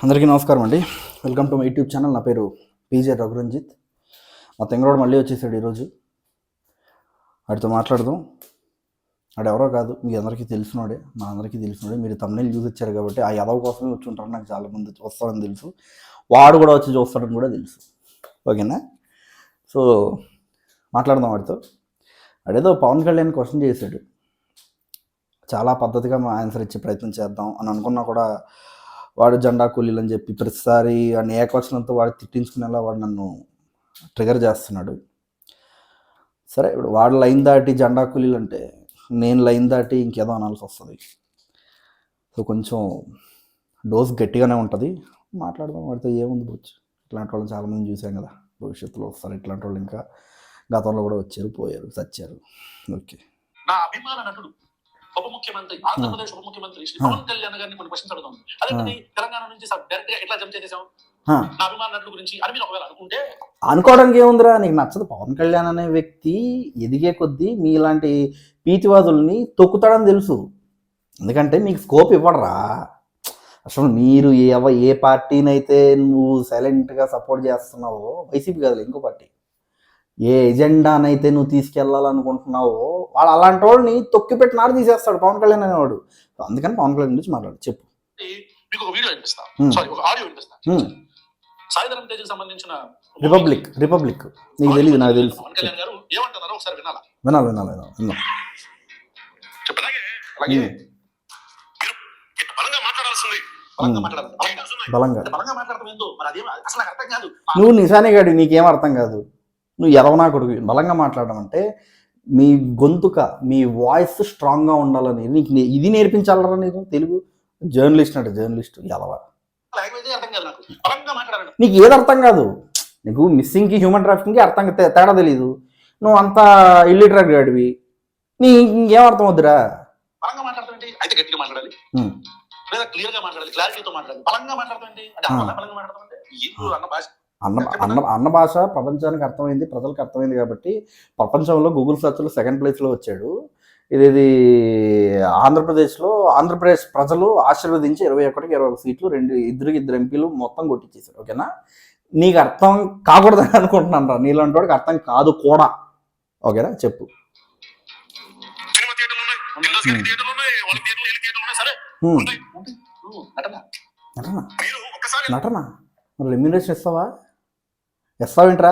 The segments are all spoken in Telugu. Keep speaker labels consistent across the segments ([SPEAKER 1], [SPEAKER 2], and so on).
[SPEAKER 1] అందరికీ నమస్కారం అండి. Welcome to my YouTube channel. నా పేరు పీజే రఘురంజిత్. మా తెంగరోడు మళ్ళీ వచ్చేసాడు ఈరోజు. వాడితో మాట్లాడదాం. వాడెవరో కాదు, మీ అందరికీ తెలిసినోడే, మా అందరికీ తెలిసినోడే. మీరు తమ్ముళ్ళు చూసి వచ్చారు కాబట్టి ఆ యదవ కోసమే వచ్చి ఉంటారు. నాకు చాలా మంది వస్తారని తెలుసు, వాడు కూడా వచ్చి చూస్తాడని కూడా తెలుసు. ఓకేనా? సో మాట్లాడదాం వాడితో. వాడేదో పవన్ కళ్యాణ్ క్వశ్చన్ చేశాడు. చాలా పద్ధతిగా ఆన్సర్ ఇచ్చే ప్రయత్నం చేద్దాం అని అనుకున్నా కూడా వాడు జెండా కూలీలు అని చెప్పి ప్రతిసారి వాడిని ఏకవచనంతో వాడు తిట్టించుకునేలా వాడు నన్ను ట్రిగర్ చేస్తున్నాడు. సరే, ఇప్పుడు వాడు లైన్ దాటి జెండా కూలీలు అంటే నేను లైన్ దాటి ఇంకేదో అనాల్సి వస్తుంది. సో కొంచెం డోస్ గట్టిగానే ఉంటుంది. మాట్లాడదాం వాడితో. ఏముంది బొచ్చు, ఇట్లాంటి వాళ్ళని చాలామంది చూసాం కదా, భవిష్యత్తులో వస్తారు ఇట్లాంటి వాళ్ళు. ఇంకా గతంలో కూడా వచ్చారు, పోయారు, చచ్చారు. ఓకే.
[SPEAKER 2] నా అభిమాన నటుడు ఉప ముఖ్యమంత్రి, ఆంధ్రప్రదేశ్ ఉప ముఖ్యమంత్రి శ్రీ పవన్ కళ్యాణ్ గారిని కొన్ని క్వశ్చన్స్ అడుగుతాం. అదే తెలంగాణ నుంచి డైరెక్ట్ గా ఎట్లా జంప్ చేసేసాం నా అభిమాన నటుడు గురించి అని మీరు ఒకవేళ అనుకుంటే,
[SPEAKER 1] అనుకోవడానికి ఏముందిరా, నీకు నచ్చదు. పవన్ కళ్యాణ్ అనే వ్యక్తి ఎదిగే కొద్దీ మీలాంటి పీతివాదుల్ని తొక్కుతాడని తెలుసు. ఎందుకంటే మీకు స్కోప్ ఇవ్వడరా. అసలు మీరు ఏ పార్టీనైతే నువ్వు సైలెంట్గా సపోర్ట్ చేస్తున్నావో, వైసీపీ కాదులే, ఇంకో పార్టీ, ఏ ఎజెండానైతే నువ్వు తీసుకెళ్లాలనుకుంటున్నావో వాడు అలాంటి వాడిని తొక్కిపెట్టి నాడు తీసేస్తాడు పవన్ కళ్యాణ్ అనేవాడు. అందుకని పవన్ కళ్యాణ్ గురించి మాట్లాడు. చెప్పు.
[SPEAKER 2] మీకు ఒక వీడియో వినిపిస్తా, సారీ ఒక ఆడియో వినిపిస్తా. సాయిధరం తేజకి సంబంధించిన
[SPEAKER 1] రిపబ్లిక్ నీకు తెలియదు, నాకు తెలుసు.
[SPEAKER 2] పవన్ కళ్యాణ్ గారు ఏమంటున్నారో ఒకసారి వినాలా?
[SPEAKER 1] వినాలి.
[SPEAKER 2] చెప్పలాగే అలాగే మీరు బలంగా మాట్లాడాల్సింది, బలంగా మాట్లాడటం ఏందో మరి అదేం అసలు నాకు అర్థం కాదు.
[SPEAKER 1] నువ్వు నిజానే కాదు, నీకేం అర్థం కాదు. నువ్వు ఎదవనా కొడుకు. బలంగా మాట్లాడడం అంటే మీ గొంతుక, మీ వాయిస్ స్ట్రాంగ్గా ఉండాలని నీకు ఇది నేర్పించాలరా. నీకు తెలుగు జర్నలిస్ట్ అంటే జర్నలిస్ట్ ఎదవ. నీకు ఏది అర్థం కాదు. నీకు మిస్సింగ్కి, హ్యూమన్ ట్రాఫికింగ్కి అర్థం తేడా తెలీదు. నువ్వు అంతా ఇల్లిటరేట్ గాడివి. నీ ఇంకేం అర్థం వద్దురా.
[SPEAKER 2] బలంగా మాట్లాడతాం అయితే గట్టిగా మాట్లాడాలి, లేదా క్లియర్ గా మాట్లాడాలి, క్లారిటీతో మాట్లాడాలి. బలంగా మాట్లాడతాం అంటే బలంగా మాట్లాడతాం అంటే అన్న భాష, అన్న భాష ప్రపంచానికి అర్థమైంది, ప్రజలకు అర్థమైంది కాబట్టి ప్రపంచంలో గూగుల్ సెర్చ్లో సెకండ్ ప్లేస్లో వచ్చాడు. ఇది ఆంధ్రప్రదేశ్ ప్రజలు ఆశీర్వదించి 21కి 21 సీట్లు, ఇద్దరు ఎంపీలు మొత్తం కొట్టించేశారు. ఓకేనా? నీకు అర్థం కాకూడదని అనుకుంటున్నాను రా. నీలాంటి వాడికి అర్థం కాదు కూడా. ఓకేనా? చెప్పు. నటన మరి రెమ్యూనరేషన్ ఇస్తావేంట్రా?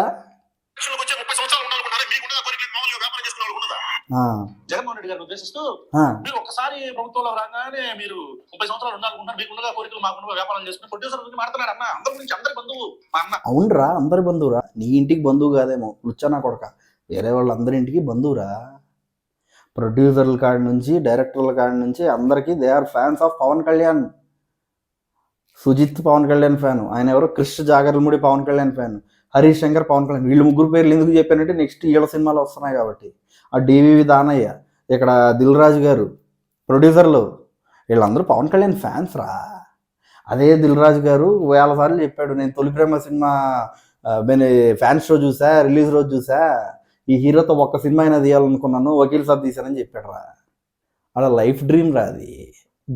[SPEAKER 2] జగన్మోహన్ రెడ్డి గారిని ఉద్దేశిస్తూ మీరు ఒకసారి ప్రభుత్వంలో రాగానే మీరు 30 సంవత్సరాలు ఉండాలనుకుంటున్నారు, మీకున్నగా కోరికలు మాకున్న వ్యాపారం చేసుకుని ప్రొడ్యూసర్ గురించి మాట్లాడారు అన్న. అందరి గురించి అందరి బంధువు మా అన్న.
[SPEAKER 1] అవునరా, అందరి బంధువురా. నీ ఇంటికి బంధువు కాదేమో, లుచ్చనా కొడక. వేరే వాళ్ళందరింటికి బంధువురా. ప్రొడ్యూసర్ల కాడి నుంచి, డైరెక్టర్ల కాడి నుంచి అందరికీ they are fans of Pawan Kalyan. Sujeeth Pawan Kalyan fan, ఆయన ఎవరో క్రిష్ జాగర్లముడి పవన్ కళ్యాణ్ ఫ్యాన్, హరీష్ శంకర్ పవన్ కళ్యాణ్. వీళ్ళు ముగ్గురు పేర్లు ఎందుకు చెప్పానంటే నెక్స్ట్ ఈళ్ళ సినిమాలు వస్తున్నాయి కాబట్టి. ఆ డివివి దానయ్య, ఇక్కడ దిల్ రాజు గారు, ప్రొడ్యూసర్లు, వీళ్ళందరూ పవన్ కళ్యాణ్ ఫ్యాన్స్ రా. అదే దిల్ రాజు గారు 1000 సార్లు చెప్పాడు, నేను తొలి ప్రేమ సినిమా ఫ్యాన్స్ షో చూసా, రిలీజ్ రోజు చూసా, ఈ హీరోతో ఒక్క సినిమా అయినా తీయాలనుకున్నాను, వకీల్ సాబ్ తీశానని చెప్పాడు రా. అలా లైఫ్ డ్రీమ్ రా అది.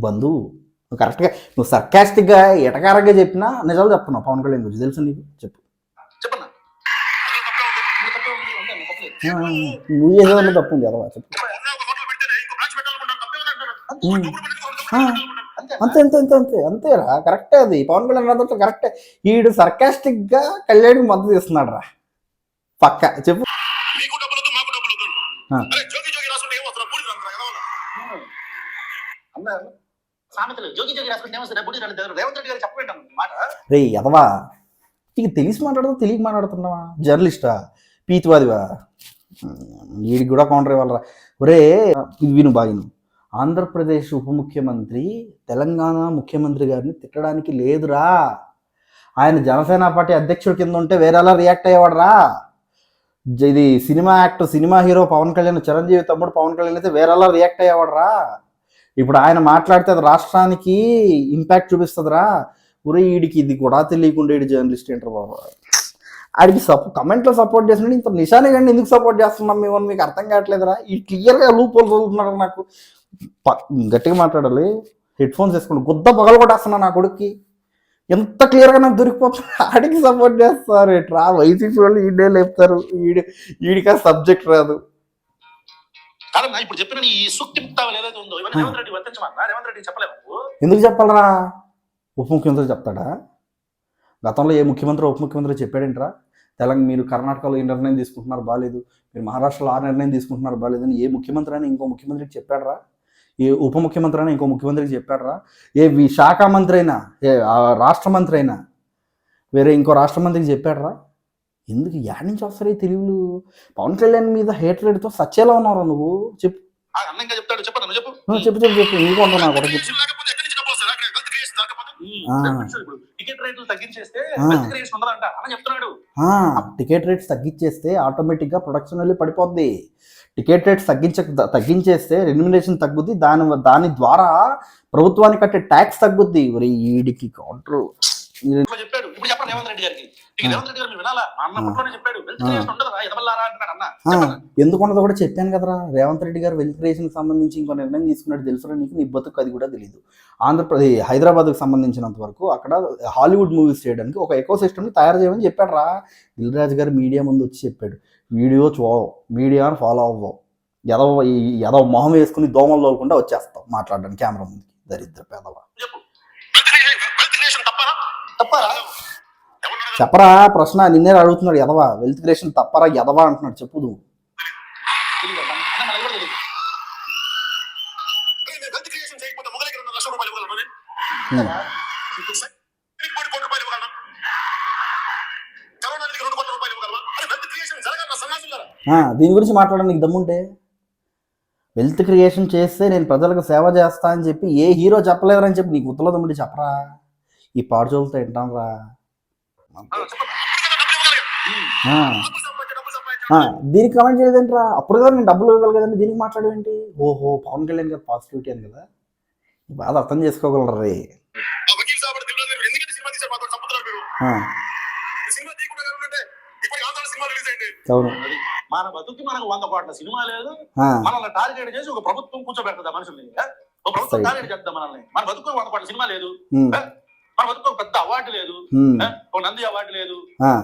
[SPEAKER 1] బంధువు. నువ్వు కరెక్ట్గా, నువ్వు సర్కాస్టిక్గా ఎటకారంగా చెప్పినా నిజాలు చెప్తున్నావు పవన్ కళ్యాణ్ గురించి. తెలుసు నీకు? చెప్పు. నువ్వు ఏదైనా తప్పు ఉంది అదవా? చెప్పు. అంతేరా, కరెక్టే అది. పవన్ కళ్యాణ్ రాదంటే కరెక్టే. వీడు సర్కాస్టిక్గా కళ్యాణ్కి మద్దతు ఇస్తున్నాడు రా పక్క. చెప్పు. రే ఎదవా, నీకు తెలిసి మాట్లాడదా తెలియక మాట్లాడుతున్నావా? జర్నలిస్టా, పీతివాదివా? వీడికి కూడా కౌంటర్ ఇవ్వాలరా. ఒరే ఇది విను బాగిను. ఆంధ్రప్రదేశ్ ఉప ముఖ్యమంత్రి తెలంగాణ ముఖ్యమంత్రి గారిని తిట్టడానికి లేదురా. ఆయన జనసేన పార్టీ అధ్యక్షుడి కింద ఉంటే వేరేలా రియాక్ట్ అయ్యేవాడరా. ఇది cinema actor, cinema hero Pawan Kalyan, Chiranjeevi తమ్ముడు పవన్ కళ్యాణ్ అయితే వేరేలా రియాక్ట్ అయ్యేవాడరా. ఇప్పుడు ఆయన మాట్లాడితే అది రాష్ట్రానికి ఇంపాక్ట్ చూపిస్తుందిరా. ఒరే వీడికి ఇది కూడా తెలియకుండా జర్నలిస్ట్ ఏంటారు బాబా. ఆడికి కమెంట్లో సపోర్ట్ చేస్తున్నాడు. ఇంత నిశానే కానీ ఎందుకు సపోర్ట్ చేస్తున్నాం మేము అని మీకు అర్థం కావట్లేదురా. ఈ క్లియర్గా లూప్ హోల్స్ వదులుతున్నాడు. నాకు గట్టిగా మాట్లాడాలి. హెడ్ ఫోన్స్ వేసుకుంటూ గుద్ద పగలు కొట్టేస్తున్నా నా కొడుక్కి. ఎంత క్లియర్గా నాకు దొరికిపోతుంది. ఆడికి సపోర్ట్ చేస్తారు ఎట్రా వైసీపీ వాళ్ళు ఈడే లేపుతారు, ఈడికి సబ్జెక్ట్ రాదు.
[SPEAKER 2] కాదన్నా ఇప్పుడు చెప్పిన ఈ సూక్తి ముక్తావలు ఏదైతే ఉందో ఇవన్నీ రేవంత్ రెడ్డి వర్తించమన్నా. రేవంత్ రెడ్డి చెప్పలేము.
[SPEAKER 1] ఎందుకు చెప్పాలరా? ఉప ముఖ్యమంత్రి చెప్తాడా? గతంలో ఏ ముఖ్యమంత్రి ఉప ముఖ్యమంత్రి చెప్పాడేంట్రా? తెలంగాణ మీరు కర్ణాటకలో ఈ నిర్ణయం తీసుకుంటున్నారు బాగాలేదు, మీరు మహారాష్ట్రలో ఆ నిర్ణయం తీసుకుంటున్నారు బాగాలేదని ఏ ముఖ్యమంత్రి అయినా ఇంకో ముఖ్యమంత్రికి చెప్పాడరా? ఏ ఉప ముఖ్యమంత్రి అయినా ఇంకో ముఖ్యమంత్రికి చెప్పాడరా? ఏ శాఖ మంత్రి అయినా, ఏ రాష్ట్ర మంత్రి అయినా వేరే ఇంకో రాష్ట్ర మంత్రికి చెప్పాడరా? ఎందుకు యాడ్ నుంచి వస్తారు ఈ తెలుగులు? పవన్ కళ్యాణ్ మీద హేట్రేడ్తో సచ్చేలా ఉన్నారా నువ్వు? చెప్పు.
[SPEAKER 2] అన్నంగా చెప్తాడు. చెప్పండి నువ్వు చెప్పు.
[SPEAKER 1] చెప్పు చెప్పు చెప్పు నీకు అంటున్నా కూడా చెప్పు.
[SPEAKER 2] టికెట్ రేట్లు తగ్గించేస్తే ఉండదంట అని చెప్తున్నాడు.
[SPEAKER 1] టికెట్ రేట్స్ తగ్గించేస్తే ఆటోమేటిక్గా ప్రొడక్షన్ వెళ్ళి పడిపోద్ది. టికెట్ రేట్స్ తగ్గించేస్తే రెమ్యునరేషన్ తగ్గుద్ది, దాని ద్వారా ప్రభుత్వానికి కట్టే ట్యాక్స్ తగ్గుద్ది. ఈడికి కౌంటర్
[SPEAKER 2] చెప్పాడు. ఇప్పుడు చెప్పండి రేవంత్ రెడ్డి గారికి. రేవంత్ రెడ్డి గారు మీరు వినాలా? అన్నప్పుడునే చెప్పాడు
[SPEAKER 1] ఎందుకు ఉండదో కూడా చెప్పాను కదరా. రేవంత్ రెడ్డి గారు వెల్త్ క్రియేషన్ సంబంధించి ఇంకో నిర్ణయం తీసుకున్నట్టు తెలుసురా నీకు? నీ బతుకు అది కూడా తెలియదు. ఆంధ్రప్రదేశ్ హైదరాబాద్కు సంబంధించినంత వరకు అక్కడ హాలీవుడ్ మూవీస్ చేయడానికి ఒక ఎకో సిస్టమ్ని తయారు చేయమని చెప్పాడు రా. దిల్ రాజు గారు మీడియా ముందు వచ్చి చెప్పాడు, వీడియో చూడవు, మీడియాను ఫాలో అవ్వవు, ఏదో మొహం వేసుకుని దోమలు తోలకుండా వచ్చేస్తావు మాట్లాడడానికి కెమెరా ముందుకి. దరిద్ర పేదవా చెప్పరా? ప్రశ్న నిన్నే అడుగుతున్నాడు. ఎదవా వెల్త్ క్రియేషన్ తప్పరా ఎదవా అంటున్నాడు. చెప్పు నువ్వు. దీని గురించి మాట్లాడడానికి దమ్ముంటే వెల్త్ క్రియేషన్ చేస్తే నేను ప్రజలకు సేవ చేస్తా అని చెప్పి ఏ హీరో చెప్పలేదని చెప్పి నీకు ఉత్తలో దమ్ముంటే చెప్పరా? ఈ పాడుచోలతో వింటాంరా. దీనికి కమెంట్ చేయలేదంటరా? అప్పుడు కదా నేను డబ్బులు ఇవ్వాలి కదండి, దీనికి మాట్లాడేంటి? ఓహో పవన్ కళ్యాణ్ గారు పాజిటివిటీ అని కదా, ఈ బాధ అర్థం చేసుకోగలరు రే. అవును,
[SPEAKER 2] మన బతుకి మనకు 100 కోట్ల సినిమా లేదు, మనల్ని టార్గెట్ చేసి ఒక ప్రభుత్వం కూర్చోబెడతా మనుషుల్ని. ఒక ప్రభుత్వం టార్గెట్ చేద్దాం మనల్ని. మన బతుకు 100 కోట్ల సినిమా లేదు, మన బతుకు ఒక పెద్ద అవార్డు లేదు, ఒక నంది అవార్డు లేదు,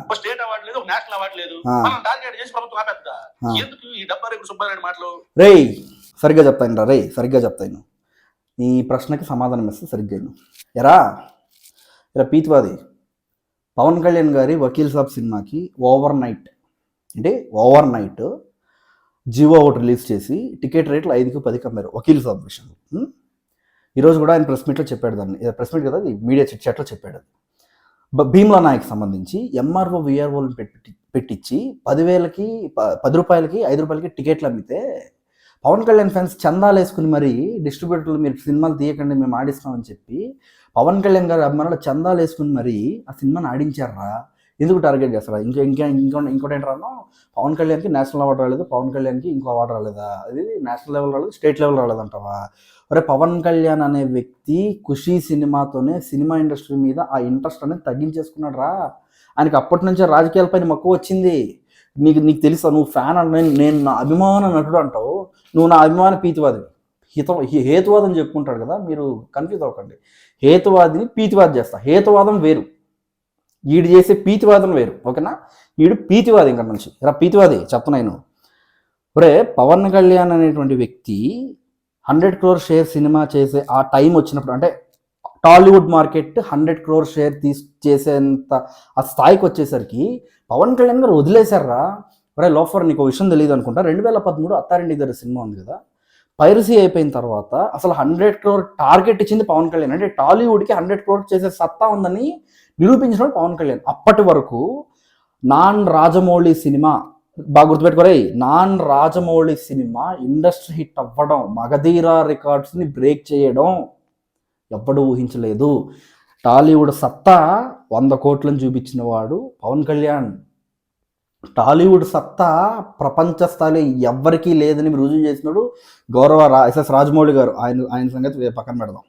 [SPEAKER 2] ఒక స్టేట్ అవార్డు లేదు, ఒక నేషనల్ అవార్డు లేదు, మనం టార్గెట్ చేసి ప్రభుత్వం ఆపేద్దా? ఎందుకు ఈ డబ్బారెడ్డి సుబ్బారెడ్డి మాటలు?
[SPEAKER 1] రే సరిగ్గా చెప్తాను రా, సరిగ్గా చెప్తాను. నీ ప్రశ్నకి సమాధానం ఇస్తే సరిగ్గా ఎరా పీతివాది. పవన్ కళ్యాణ్ గారి వకీల్ సాబ్ సినిమాకి ఓవర్ నైట్ జియో ఒకటి రిలీజ్ చేసి టికెట్ రేట్లు 5కి 10కి అమ్మారు వకీల్ సాబ్ విషయంలో. ఈరోజు కూడా ఆయన ప్రెస్ మీట్లో చెప్పాడు, దాన్ని ప్రెస్ మీట్ కదా అది మీడియా చాట్లో చెప్పాడు. అది భీమ్లా నాయక్ సంబంధించి ఎంఆర్ఓ విఆర్ఓలను పెట్టించి 10,000కి 10 రూపాయలకి 5 రూపాయలకి టికెట్లు అమ్మితే పవన్ కళ్యాణ్ ఫ్యాన్స్ చందాలు వేసుకుని మరీ డిస్ట్రిబ్యూటర్లు మీరు సినిమాలు తీయకండి మేము ఆడిస్తామని చెప్పి పవన్ కళ్యాణ్ గారి అభిమానులు చందాలు వేసుకుని మరీ ఆ సినిమాని ఆడించారా? ఎందుకు టార్గెట్ చేస్తారా? ఇంకోటి ఏంటన్నా, పవన్ కళ్యాణ్కి నేషనల్ అవార్డు రాలేదు, పవన్ కళ్యాణ్కి ఇంకో అవార్డు రాలేదా? అది నేషనల్ లెవెల్ రాలేదు, స్టేట్ లెవెల్ రాలేదంటావా? అరే పవన్ కళ్యాణ్ అనే వ్యక్తి ఖుషీ సినిమాతోనే సినిమా ఇండస్ట్రీ మీద ఆ ఇంట్రెస్ట్ అనేది తగ్గించేసుకున్నాడు రా. ఆయనకి అప్పటి నుంచే రాజకీయాలపైన మక్కువ వచ్చింది. నీకు తెలుసా? నువ్వు ఫ్యాన్ నేను నా అభిమాన నటుడు అంటావు, నువ్వు నా అభిమాన పీతివాదిని. హేతువాదం చెప్పుకుంటాడు కదా, మీరు కన్ఫ్యూజ్ అవ్వకండి. హేతువాదిని పీతివాది చేస్తా. హేతువాదం వేరు, ఈడు చేసే పీతివాదం వేరు, ఓకేనా? ఈడు పీతివాది ఇక్కడ నుంచి. ఇలా పీతివాది చెప్తున్నాను. ఒరే పవన్ కళ్యాణ్ అనేటువంటి వ్యక్తి 100 crore షేర్ సినిమా చేసే ఆ టైం వచ్చినప్పుడు, అంటే టాలీవుడ్ మార్కెట్ 100 crore షేర్ చేసేంత ఆ స్థాయికి వచ్చేసరికి పవన్ కళ్యాణ్ గారు వదిలేశారా? ఒరే లోఫర్, నీకు విషయం తెలియదు అనుకుంటా, 2013 అత్తారింటి దగ్గర సినిమా ఉంది కదా, పైరసీ అయిపోయిన తర్వాత అసలు 100 crore టార్గెట్ ఇచ్చింది పవన్ కళ్యాణ్. అంటే టాలీవుడ్కి 100 crore చేసే సత్తా ఉందని నిరూపించినాడు పవన్ కళ్యాణ్. అప్పటి వరకు నాన్ రాజమౌళి సినిమా, బాగా గుర్తుపెట్టుకోరే, non Rajamouli cinema industry hit అవ్వడం, మగధీరా రికార్డ్స్ని బ్రేక్ చేయడం ఎవ్వడూ ఊహించలేదు. టాలీవుడ్ సత్తా 100 కోట్లను చూపించిన వాడు పవన్ కళ్యాణ్. టాలీవుడ్ సత్తా ప్రపంచ స్థాయిలో ఎవ్వరికీ లేదని రుజువు చేసినాడు గౌరవ ఎస్ఎస్ రాజమౌళి గారు. ఆయన సంగతి పక్కన పెడదాం.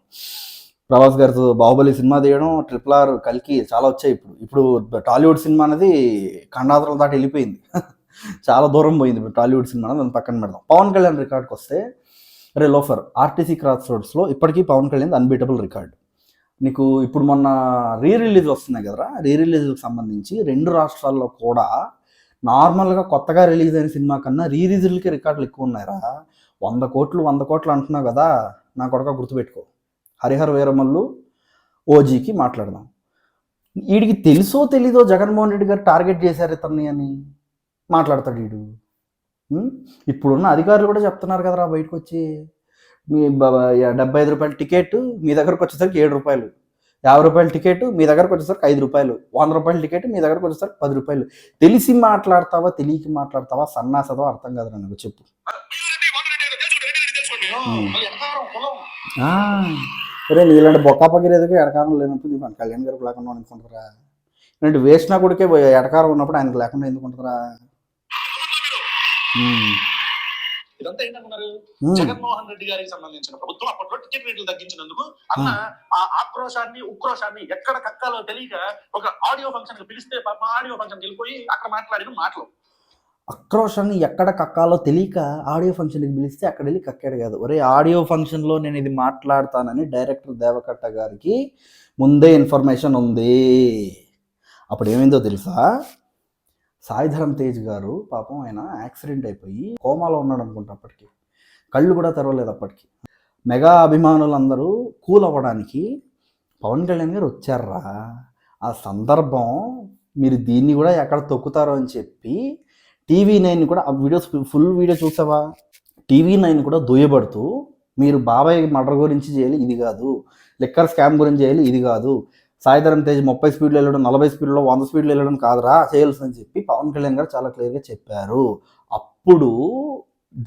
[SPEAKER 1] ప్రభాస్ గారితో బాహుబలి సినిమా తీయడం, RRR, కల్కి చాలా వచ్చాయి. ఇప్పుడు టాలీవుడ్ సినిమా అనేది ఖండాంతరం దాటి వెళ్ళిపోయింది, చాలా దూరం పోయింది ఇప్పుడు టాలీవుడ్ సినిమా అనేది. దాన్ని పక్కన పెడదాం. పవన్ కళ్యాణ్ రికార్డ్కి వస్తే, రే లోఫర్, ఆర్టీసీ క్రాస్ రోడ్స్లో ఇప్పటికీ పవన్ కళ్యాణ్ అన్బీటబుల్ రికార్డ్. నీకు ఇప్పుడు మొన్న రీ రిలీజ్ వస్తున్నాయి కదరా, రీ రిలీజ్కి సంబంధించి 2 రాష్ట్రాల్లో కూడా నార్మల్గా కొత్తగా రిలీజ్ అయిన సినిమా కన్నా రీ రిలీజ్లకి రికార్డులు ఎక్కువ ఉన్నాయిరా. 100 కోట్లు అంటున్నావు కదా, నా కొడుక గుర్తుపెట్టుకో. హరిహర వీరమల్లు ఓజీకి మాట్లాడదాం. వీడికి తెలుసో తెలీదో జగన్మోహన్ రెడ్డి గారు టార్గెట్ చేశారు ఇతన్ని అని మాట్లాడతాడు వీడు. ఇప్పుడున్న అధికారులు కూడా చెప్తున్నారు కదరా బయటకు వచ్చి, మీ 75 రూపాయల టికెట్ మీ దగ్గరకు వచ్చేసరికి 7 రూపాయలు, 50 రూపాయల టికెట్ మీ దగ్గరకు వచ్చేసరికి 5 రూపాయలు, 100 రూపాయల టికెట్ మీ దగ్గరకు వచ్చేసరికి 10 రూపాయలు. తెలిసి మాట్లాడతావా తెలియక మాట్లాడతావా సన్నాసదో అర్థం కాదు నాకు చెప్పు. సరే నీలాంటి బొక్కా పగిరేదిగా ఎడకారం లేనప్పుడు మన కళ్యాణ్ గారికి లేకుండా అనుకుంటారా? ఇలాంటి వేసినా కొడుకే ఎడకారం ఉన్నప్పుడు ఆయనకు లేకుండా ఎందుకుంటారా?
[SPEAKER 2] ఇదంతా ఏంటనుకున్నారు? జగన్మోహన్ రెడ్డి గారికి సంబంధించిన ప్రభుత్వం అప్పట్లో టికెట్ రేట్లు తగ్గించినందుకు అన్న ఆ ఆక్రోశాన్ని ఉక్రోషాన్ని ఎక్కడ కక్కాలో తెలియక ఒక ఆడియో ఫంక్షన్ కి పిలిస్తే ఆడియో ఫంక్షన్ వెళ్ళిపోయి అక్కడ మాట్లాడిన మాటలు.
[SPEAKER 1] ఆక్రోషాన్ని ఎక్కడ కక్కాలో తెలియక ఆడియో ఫంక్షన్కి పిలిస్తే అక్కడ వెళ్ళి కక్కాడు కాదు. ఒరే ఆడియో ఫంక్షన్లో నేను ఇది మాట్లాడతానని డైరెక్టర్ దేవకట్ట గారికి ముందే ఇన్ఫర్మేషన్ ఉంది. అప్పుడు ఏమైందో తెలుసా, సాయిధరం తేజ్ గారు పాపం ఆయన యాక్సిడెంట్ అయిపోయి కోమాలో ఉన్నాడు అనుకుంటా. అప్పటికి కళ్ళు కూడా తెరవలేదు. అప్పటికి మెగా అభిమానులందరూ కూల్ అవ్వడానికి పవన్ కళ్యాణ్ గారు వచ్చారా. ఆ సందర్భం మీరు దీన్ని కూడా ఎక్కడ తొక్కుతారో అని చెప్పి TV9 కూడా ఆ వీడియోస్ ఫుల్ వీడియో చూసావా, TV9 కూడా దూయబడుతూ మీరు బాబాయ్ మర్డర్ గురించి చేయాలి ఇది కాదు, లిక్కర్ స్కామ్ గురించి చేయాలి ఇది కాదు, సాయిధరం తేజ్ 30 స్పీడ్లో వెళ్ళడం 40 స్పీడ్లో 100 స్పీడ్లో వెళ్ళడం కాదురా చేయాల్సిందని చెప్పి పవన్ కళ్యాణ్ గారు చాలా క్లియర్గా చెప్పారు. అప్పుడు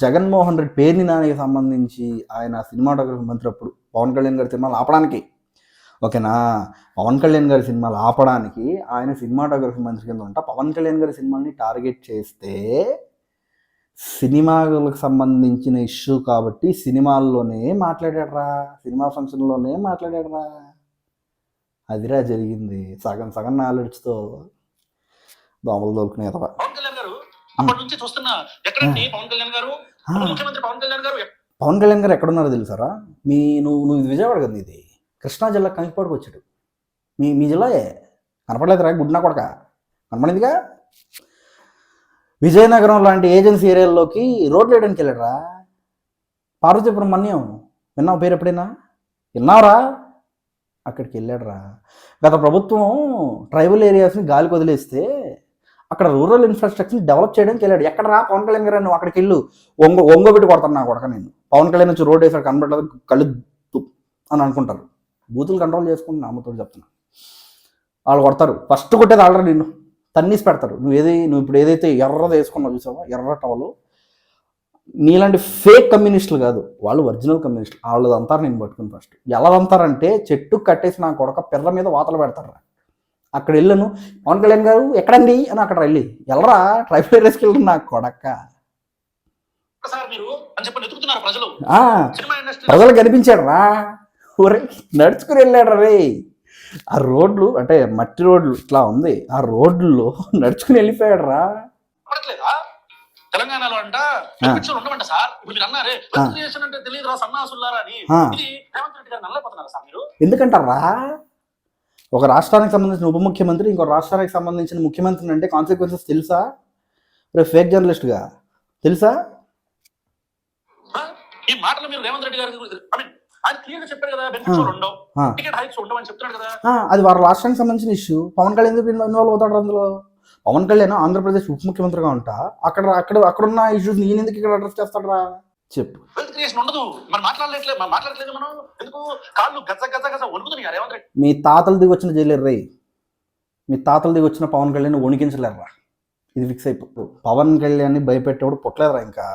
[SPEAKER 1] జగన్మోహన్ రెడ్డి పేర్ని నానికి సంబంధించి ఆయన సినిమాటోగ్రఫీ మంత్రి అప్పుడు పవన్ కళ్యాణ్ గారి సినిమాలు ఆపడానికి, ఓకేనా, పవన్ కళ్యాణ్ గారి సినిమాలు ఆపడానికి ఆయన సినిమాటోగ్రఫీ మంత్రి కింద ఉంటా. పవన్ కళ్యాణ్ గారి సినిమాని టార్గెట్ చేస్తే సినిమాలకు సంబంధించిన ఇష్యూ కాబట్టి సినిమాల్లోనే మాట్లాడాడరా, సినిమా ఫంక్షన్లోనే మాట్లాడాడరా. అదిరా జరిగింది. సగం నాలెడ్జ్తో దోమలు దొరుకునే
[SPEAKER 2] పవన్ కళ్యాణ్ గారు అప్పటి నుంచి చూస్తున్నా ఎక్కడండి పవన్ కళ్యాణ్ గారు, ముఖ్యమంత్రి పవన్ కళ్యాణ్ గారు.
[SPEAKER 1] పవన్ కళ్యాణ్ గారు ఎక్కడున్నారో తెలుసారా? నువ్వు ఇది విజయవాడ కదా, ఇది కృష్ణా జిల్లా కంకిపాడుకు వచ్చాడు. మీ జిల్లాయే కనపడలేదురా గుడ్నా కొడక, కనపడిందిగా. విజయనగరం లాంటి ఏజెన్సీ ఏరియాల్లోకి రోడ్లు వేయడానికి వెళ్ళాడురా. పార్వతీపురం మన్యం విన్నావు పేరు ఎప్పుడైనా? విన్నావురా? అక్కడికి వెళ్ళాడురా. గత ప్రభుత్వం ట్రైబల్ ఏరియాస్ని గాలికి వదిలేస్తే అక్కడ రూరల్ ఇన్ఫ్రాస్ట్రక్చర్ని డెవలప్ చేయడానికి వెళ్ళాడు. ఎక్కడరా పవన్ కళ్యాణ్ గారు? నువ్వు అక్కడికి వెళ్ళు, ఒంగోబెట్టి కొడతాను నా కొడక నేను. పవన్ కళ్యాణ్ నుంచి రోడ్ వేసాడు కనబడలేదు కళ్ళు అని అనుకుంటారు. బూతులు కంట్రోల్ చేసుకుని నామతో చెప్తున్నా. వాళ్ళు కొడతారు, ఫస్ట్ కొట్టేది ఆల్రెడీ నిన్ను తన్నీసి పెడతారు. నువ్వు ఇప్పుడు ఏదైతే ఎర్రది వేసుకున్నావు చూసావా, ఎర్ర టవలు, నీలాంటి ఫేక్ కమ్యూనిస్టులు కాదు, వాళ్ళు ఒరిజినల్ కమ్యూనిస్టులు. వాళ్ళు అంటారు నేను పట్టుకుని ఫస్ట్ ఎలా అంటారంటే చెట్టు కట్టేసి నా కొడక పిర్ర మీద వాతలు పెడతారు. అక్కడ వెళ్ళను పవన్ కళ్యాణ్ గారు ఎక్కడండి అని అక్కడ వెళ్ళి ఎల్లరా ట్రైబల్ ఏరియాస్కి వెళ్ళి నా కొడక ప్రజలు కనిపించాడు రా. ఊరే నడుచుకుని వెళ్ళాడు రే. ఆ రోడ్లు అంటే మట్టి రోడ్లు ఇట్లా ఉంది, ఆ రోడ్లలో నడుచుకుని వెళ్ళిపోయాడు రా.
[SPEAKER 2] తెలంగాణలో అంట ఉండమంట సార్. ఇప్పుడు మీరు అన్నారే అంటే తెలియదు రా సన్నాసులారా అని. రేవంత్ రెడ్డి గారు నల్లైపోతున్నారా సార్ మీరు?
[SPEAKER 1] ఎందుకంటారా? ఒక రాష్ట్రానికి సంబంధించిన ఉప ముఖ్యమంత్రి ఇంకో రాష్ట్రానికి సంబంధించిన ముఖ్యమంత్రి అంటే కాన్సిక్వెన్సెస్ తెలుసా? రేపు ఫేక్ జర్నలిస్ట్గా తెలుసా?
[SPEAKER 2] ఈ మాటలు మీరు రేవంత్ రెడ్డి గారు ఆయన క్లియర్గా చెప్పారు కదా, బెనిఫిట్స్ ఉండవు, టికెట్ హైక్స్ ఉండవని చెప్తున్నాడు కదా.
[SPEAKER 1] అది వారి రాష్ట్రానికి సంబంధించిన ఇష్యూ. పవన్ కళ్యాణ్ ఎందుకు ఇన్వాల్వ్ అవుతాడు అందులో? పవన్ కళ్యాణ్ ఆంధ్రప్రదేశ్ ఉప ముఖ్యమంత్రిగా ఉంటా అక్కడున్న ఇష్యూస్ నేను ఎందుకు ఇక్కడ అడ్రస్ చేస్తాడరా చెప్పు.
[SPEAKER 2] క్రియేషన్ ఉండదు. మనం మాట్లాడలేదు మనం ఎందుకు కాళ్ళు గజ గజ గజ వణుకుతున్నాయి రేవంత్ రెడ్డి.
[SPEAKER 1] మీ తాతలు దిగి వచ్చిన జైలేరు రే, మీ తాతలు దిగి వచ్చిన పవన్ కళ్యాణ్ వణికించలేరురా. ఇది ఫిక్స్ అయిపో. పవన్ కళ్యాణ్ని భయపెట్టేవాడు పుట్టలేదురా. ఇంకా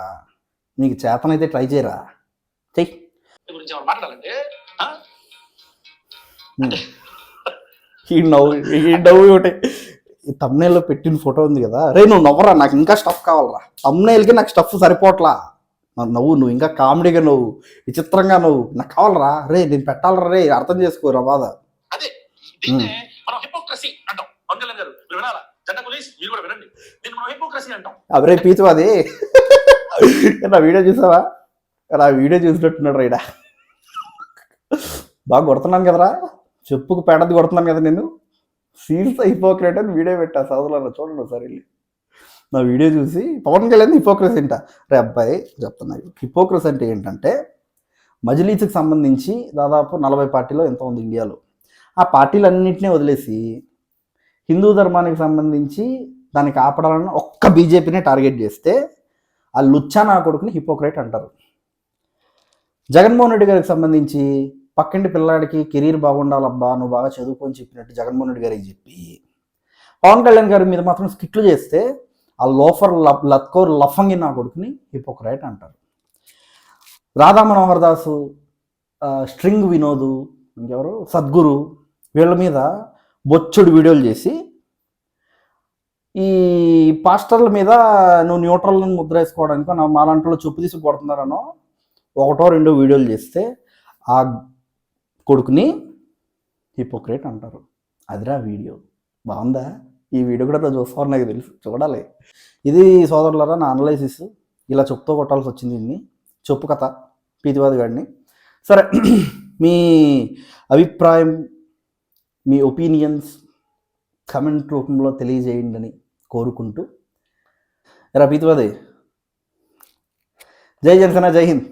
[SPEAKER 1] నీకు చేతనైతే ట్రై చేయరా, చెయ్యి.
[SPEAKER 2] గురించి మాట్లాడాలంటే
[SPEAKER 1] ఈ నవ్వు ఒకటి తమ్నేల్లో పెట్టిన ఫోటో ఉంది కదా, రే నువ్వు నవ్వరా, నాకు ఇంకా స్టఫ్ కావాలరా. తమ్నేల్కి నాకు స్టఫ్ సరిపోవట్లా, నువ్వు ఇంకా కామెడీగా నువ్వు విచిత్రంగా నువ్వు నాకు కావాలరా. రే నేను పెట్టాలరా, రే అర్థం చేసుకోరా బాధ.
[SPEAKER 2] అదే మనం హిపోక్రసీ అంటాం. పవన్ కళ్యాణ్ గారు మీరు వినాలా, జెండా పోలీస్ మీరు కూడా వినండి, దీన్ని మనం హిపోక్రసీ అంటాం.
[SPEAKER 1] అవరే పీచు అది నా వీడియో చూసావా? నా వీడియో చూసినట్టున్నాడు రైడా. బాగా కొడుతున్నాను కదరా. చెప్పుకు పెడది కొడుతున్నాను కదా నేను. సీరియస్ హిపోక్రేట్ అని వీడియో పెట్టా సౌదర్లో, చూడండి ఒకసారి వెళ్ళి. నా వీడియో చూసి పవన్ కళ్యాణ్ హిపోక్రసీ ఏంట రే అబ్బాయి చెప్తున్నా. హిపోక్రసీ అంటే ఏంటంటే మజ్లీస్కి సంబంధించి దాదాపు 40 పార్టీలో ఎంత ఉంది ఇండియాలో. ఆ పార్టీలన్నింటినీ వదిలేసి హిందూ ధర్మానికి సంబంధించి దాన్ని కాపాడాలని ఒక్క బీజేపీనే టార్గెట్ చేస్తే ఆ లుచ్చా నా కొడుకుని హిపోక్రేట్ అంటారు. జగన్మోహన్ రెడ్డి గారికి సంబంధించి పక్కింటి పిల్లాడికి కెరీర్ బాగుండాలబ్బా, నువ్వు బాగా చదువుకొని చెప్పినట్టు జగన్మోహన్ రెడ్డి గారికి చెప్పి పవన్ కళ్యాణ్ గారి మీద మాత్రం స్కిట్లు చేస్తే ఆ లోఫర్ లత్కోర్ లఫంగి నా కొడుకుని హిపోక్రేట్ అంటారు. రాధా మనోహర్ దాసు, స్ట్రింగ్ వినోదు, ఇంకెవరు సద్గురు, వీళ్ళ మీద బొచ్చుడు వీడియోలు చేసి ఈ పాస్టర్ల మీద నువ్వు న్యూట్రల్ ముద్ర వేసుకోవడానికో నా మాలాంటిలో చెప్పు తీసి కొడుతున్నారనో ఒకటో రెండో వీడియోలు చేస్తే ఆ కొడుకుని హిపోక్రేట్ అంటారు. అదిరా వీడియో. బాగుందా? ఈ వీడియో కూడా నువ్వు చూస్తావు, నాకు తెలుసు, చూడాలి. ఇది సోదరులారా నా అనలైసిస్. ఇలా చెప్తూ కొట్టాల్సి వచ్చింది దీన్ని. చెప్పు కథ పీతివాది గాడిని. సరే, మీ అభిప్రాయం, మీ ఒపీనియన్స్ కమెంట్ రూపంలో తెలియజేయండి అని కోరుకుంటూ, రా పీతివాది, జై జనసేన, జై హింద్.